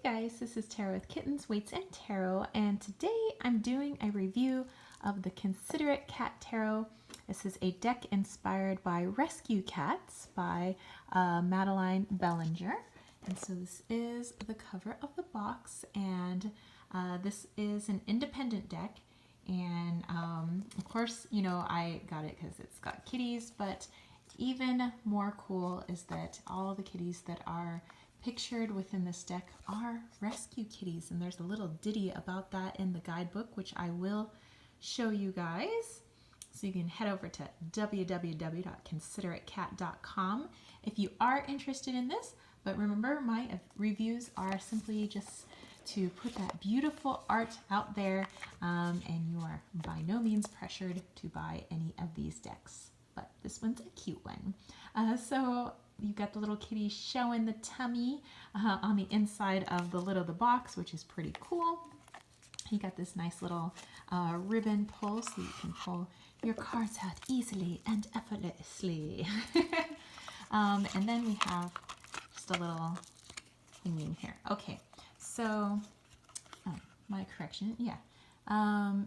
guys, this is Tarot with Kittens, Weights, and Tarot, and today I'm doing a review of the Considerate Cat Tarot. This is a deck inspired by Rescue Cats by Madeline Bellinger. And so this is the cover of the box, and this is an independent deck. And of course, you know, I got it because it's got kitties, but even more cool is that all the kitties that are pictured within this deck are rescue kitties, and there's a little ditty about that in the guidebook, which I will show you guys. So you can head over to www.consideratecat.com if you are interested in this. But remember, my reviews are simply just to put that beautiful art out there, and you are by no means pressured to buy any of these decks. But this one's a cute one. So you've got the little kitty showing the tummy on the inside of the lid of the box, which is pretty cool. You got this nice little ribbon pull, so you can pull your cards out easily and effortlessly. And then we have just a little thingy here. Okay, so my correction, yeah.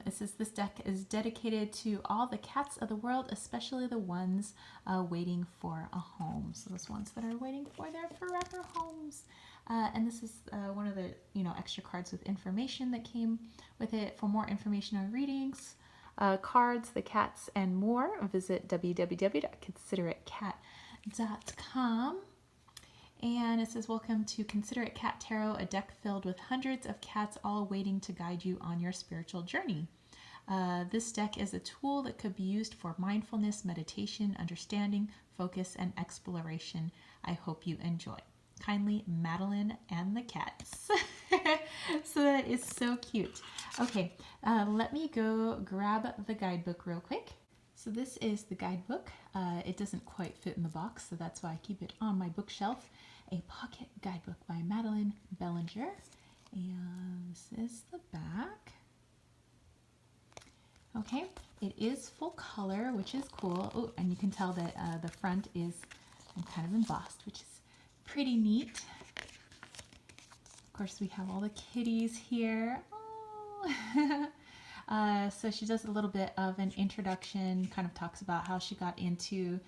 It says this deck is dedicated to all the cats of the world, especially the ones waiting for a home. So those ones that are waiting for their forever homes. And this is one of the extra cards with information that came with it. For more information on readings, cards, the cats, and more, visit www.consideratecat.com. And it says, welcome to Considerate Cat Tarot, a deck filled with hundreds of cats all waiting to guide you on your spiritual journey. This deck is a tool that could be used for mindfulness, meditation, understanding, focus, and exploration. I hope you enjoy. Kindly, Madeline and the cats. So that is so cute. Okay, let me go grab the guidebook real quick. So this is the guidebook. It doesn't quite fit in the box, so that's why I keep it on my bookshelf. A pocket guidebook by Madeline Bellinger. And this is the back. Okay, it is full color, which is cool. Oh, and you can tell that the front is kind of embossed, which is pretty neat. Of course, we have all the kitties here. Oh. So she does a little bit of an introduction, kind of talks about how she got into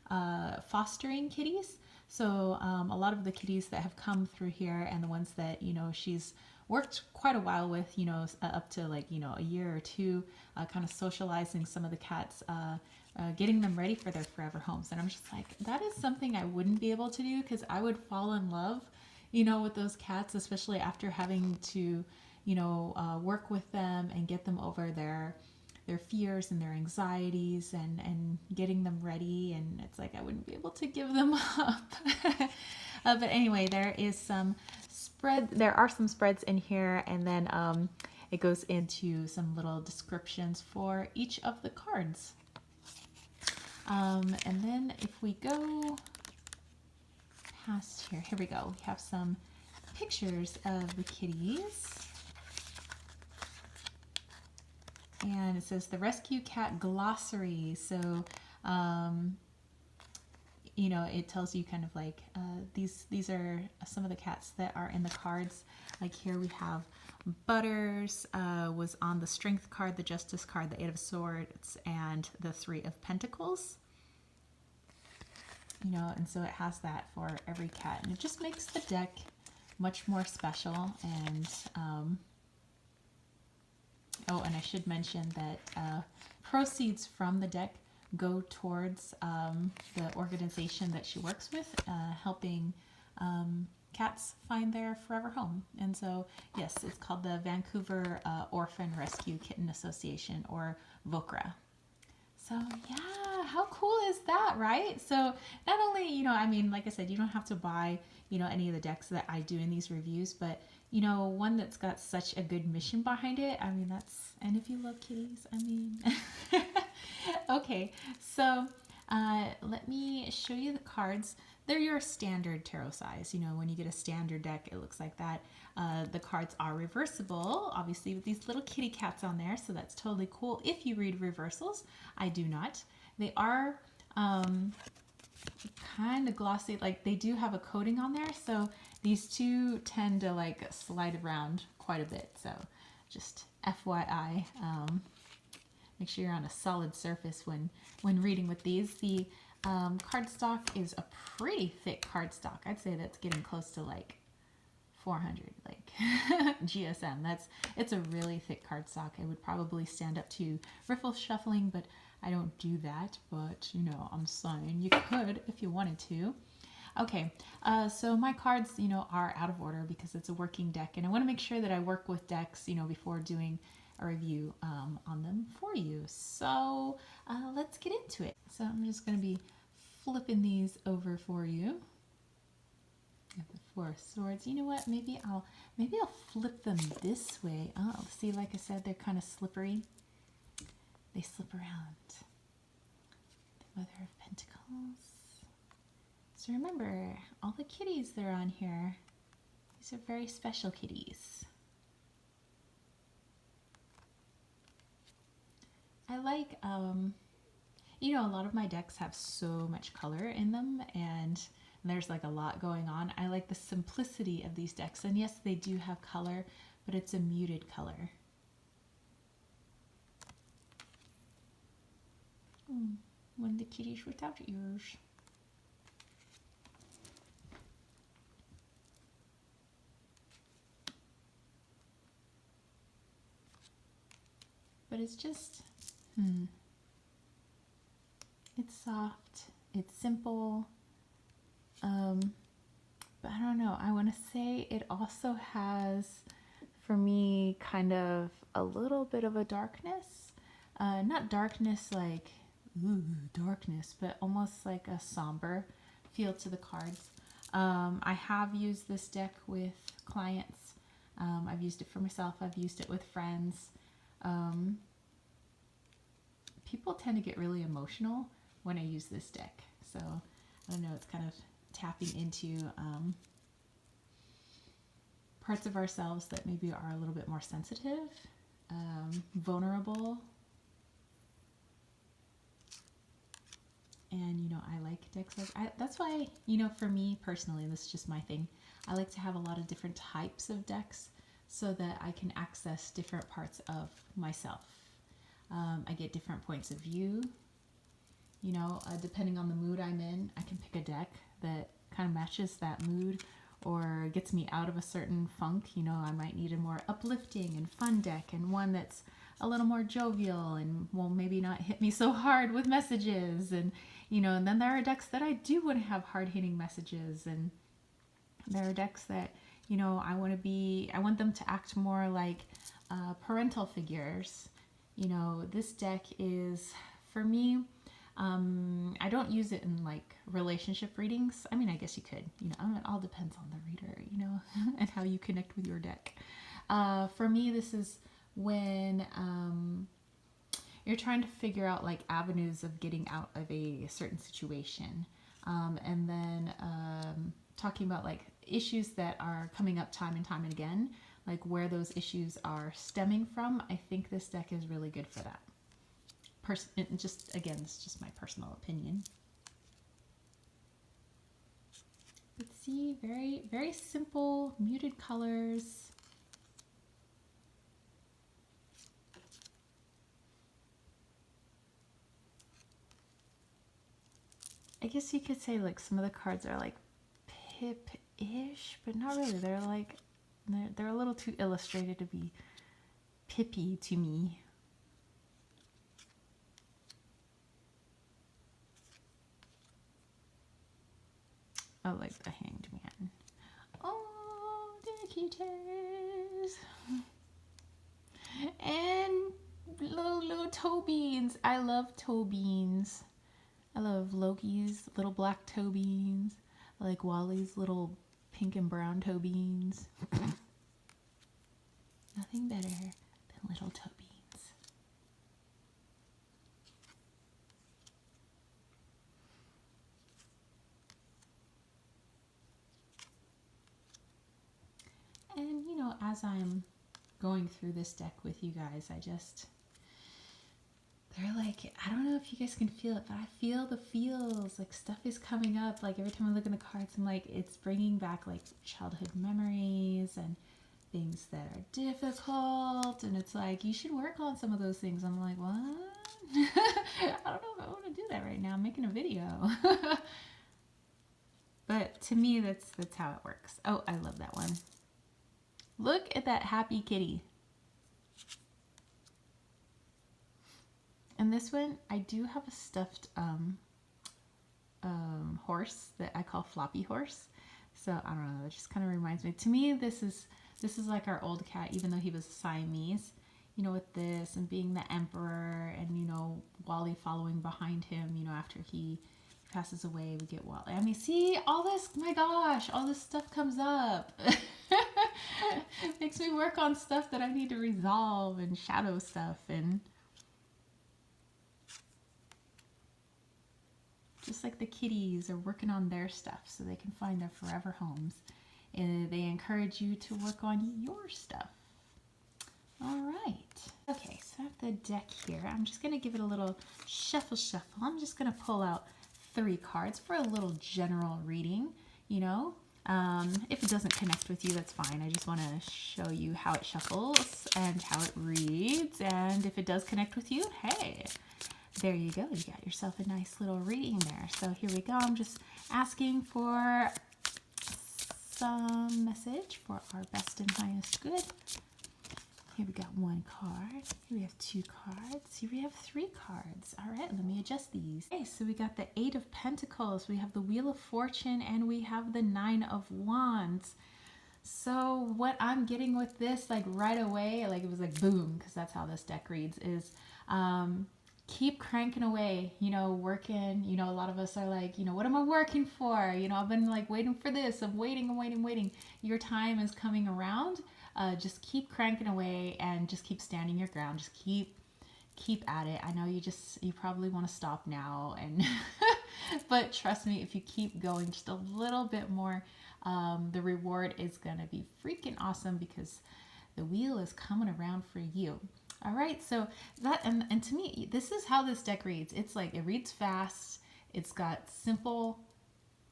fostering kitties. So a lot of the kitties that have come through here and the ones that, she's worked quite a while with, up to like, a year or two, kind of socializing some of the cats, getting them ready for their forever homes. And I'm just like, that is something I wouldn't be able to do, because I would fall in love, with those cats, especially after having to work with them and get them over their fears and their anxieties and getting them ready. And it's like I wouldn't be able to give them up. But anyway, there are some spreads in here, and then it goes into some little descriptions for each of the cards. And then if we go past here we go. We have some pictures of the kitties. And it says the Rescue Cat Glossary. So, it tells you kind of like these are some of the cats that are in the cards. Like here we have Butters, was on the Strength card, the Justice card, the Eight of Swords, and the Three of Pentacles. And so it has that for every cat. And it just makes the deck much more special. And oh, and I should mention that proceeds from the deck go towards the organization that she works with, helping cats find their forever home. And so, yes, it's called the Vancouver Orphan Rescue Kitten Association, or VOCRA. So, yeah, how cool is that, right? So, not only, like I said, you don't have to buy, any of the decks that I do in these reviews, but one that's got such a good mission behind it. And if you love kitties, okay, so let me show you the cards. They're your standard tarot size. When you get a standard deck, it looks like that. The cards are reversible, obviously, with these little kitty cats on there, so that's totally cool if you read reversals. I do not. They are kind of glossy, like they do have a coating on there, so these two tend to like slide around quite a bit. So just FYI, make sure you're on a solid surface when reading with these. The cardstock is a pretty thick cardstock. I'd say that's getting close to like 400 like GSM. It's a really thick cardstock. It would probably stand up to riffle shuffling, but I don't do that. But you know, I'm saying you could if you wanted to. Okay, so my cards, you know, are out of order because it's a working deck, and I want to make sure that I work with decks, you know, before doing a review on them for you. So let's get into it. So I'm just going to be flipping these over for you. The Four of Swords. You know what? Maybe I'll flip them this way. Oh, see, like I said, they're kind of slippery. They slip around. The Mother of Pentacles. So remember, all the kitties that are on here, these are very special kitties. I like, you know, a lot of my decks have so much color in them, and there's like a lot going on. I like the simplicity of these decks, and yes, they do have color, but it's a muted color. One of the kitties without ears. But it's just, it's soft, it's simple, but I don't know, I want to say it also has, for me, kind of a little bit of a darkness, not darkness like, ooh, darkness, but almost like a somber feel to the cards. I have used this deck with clients, I've used it for myself, I've used it with friends. People tend to get really emotional when I use this deck. So I don't know, it's kind of tapping into parts of ourselves that maybe are a little bit more sensitive, vulnerable. And, you know, I like decks like, that's why, you know, for me personally, this is just my thing, I like to have a lot of different types of decks so that I can access different parts of myself. I get different points of view. You know, depending on the mood I'm in, I can pick a deck that kind of matches that mood or gets me out of a certain funk. You know, I might need a more uplifting and fun deck, and one that's a little more jovial and will maybe not hit me so hard with messages. And, you know, and then there are decks that I do want to have hard-hitting messages, and there are decks that, you know, I want them to act more like parental figures. You know, this deck is, for me, I don't use it in like relationship readings. I mean, I guess you could, you know, it all depends on the reader, you know, and how you connect with your deck. For me, this is when you're trying to figure out like avenues of getting out of a certain situation. And then talking about like issues that are coming up time and time and again, like where those issues are stemming from. I think this deck is really good for that. Just again, it's just my personal opinion. But see, very, very simple, muted colors. I guess you could say like some of the cards are like Pip-ish, but not really. They're like, they're a little too illustrated to be pippy to me. Oh, like the Hanged Man. Oh, the Kittens. And little toe beans. I love toe beans. I love Loki's little black toe beans. I like Wally's little pink and brown toe beans. Nothing better than little toe beans. And, you know, as I'm going through this deck with you guys, the they're like, I don't know if you guys can feel it, but I feel the feels. Like stuff is coming up. Like every time I look in the cards, I'm like, it's bringing back like childhood memories and things that are difficult. And it's like, you should work on some of those things. I'm like, what? I don't know if I want to do that right now. I'm making a video. But to me, that's how it works. Oh, I love that one. Look at that happy kitty. And this one, I do have a stuffed horse that I call Floppy Horse. So I don't know, it just kind of reminds me. To me, this is like our old cat, even though he was a Siamese. You know, with this and being the emperor, and you know, Wally following behind him. You know, after he passes away, we get Wally. I mean, see all this. My gosh, all this stuff comes up. Makes me work on stuff that I need to resolve and shadow stuff and. Just like the kitties are working on their stuff so they can find their forever homes. And they encourage you to work on your stuff. All right. Okay, so I have the deck here. I'm just going to give it a little shuffle. I'm just going to pull out 3 cards for a little general reading, you know. If it doesn't connect with you, that's fine. I just want to show you how it shuffles and how it reads. And if it does connect with you, hey. There you go. You got yourself a nice little reading there. So here we go. I'm just asking for some message for our best and highest good. Here we got 1 card. Here we have 2 cards. Here we have 3 cards. All right, let me adjust these. Okay, so we got the 8 of Pentacles. We have the Wheel of Fortune, and we have the 9 of Wands. So what I'm getting with this, like right away, like it was like boom, because that's how this deck reads, is keep cranking away, you know, working. You know, a lot of us are like, you know, what am I working for? You know, I've been like waiting for this. I'm waiting. Your time is coming around. Just keep cranking away and just keep standing your ground. Just keep at it. I know you probably want to stop now, and but trust me, if you keep going just a little bit more, the reward is gonna be freaking awesome because the wheel is coming around for you. All right, so that, and to me, this is how this deck reads. It's like, it reads fast. It's got simple,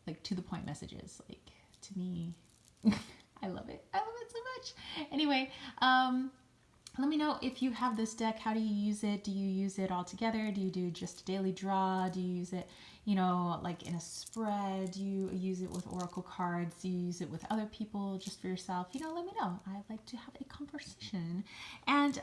like to the point messages. Like, to me, I love it. I love it so much. Anyway, let me know if you have this deck. How do you use it? Do you use it all together? Do you do just a daily draw? Do you use it, you know, like in a spread? Do you use it with oracle cards? Do you use it with other people, just for yourself? You know, let me know. I'd like to have a conversation. And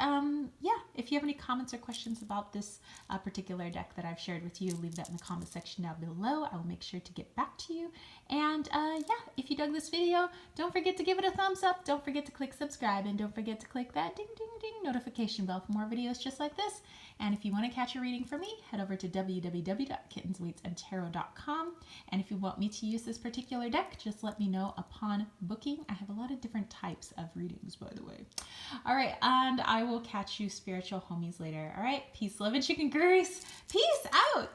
yeah, if you have any comments or questions about this particular deck that I've shared with you, leave that in the comment section down below. I will make sure to get back to you. And yeah, if you dug this video, don't forget to give it a thumbs up. Don't forget to click subscribe, and don't forget to click that ding ding ding notification bell for more videos just like this. And if you want to catch a reading from me, head over to www.kittensweetsandtarot.com. And if you want me to use this particular deck, just let me know upon booking. I have a lot of different types of readings, by the way. All right, and I will catch you spiritual homies later. All right, peace, love, and chicken grease. Peace out.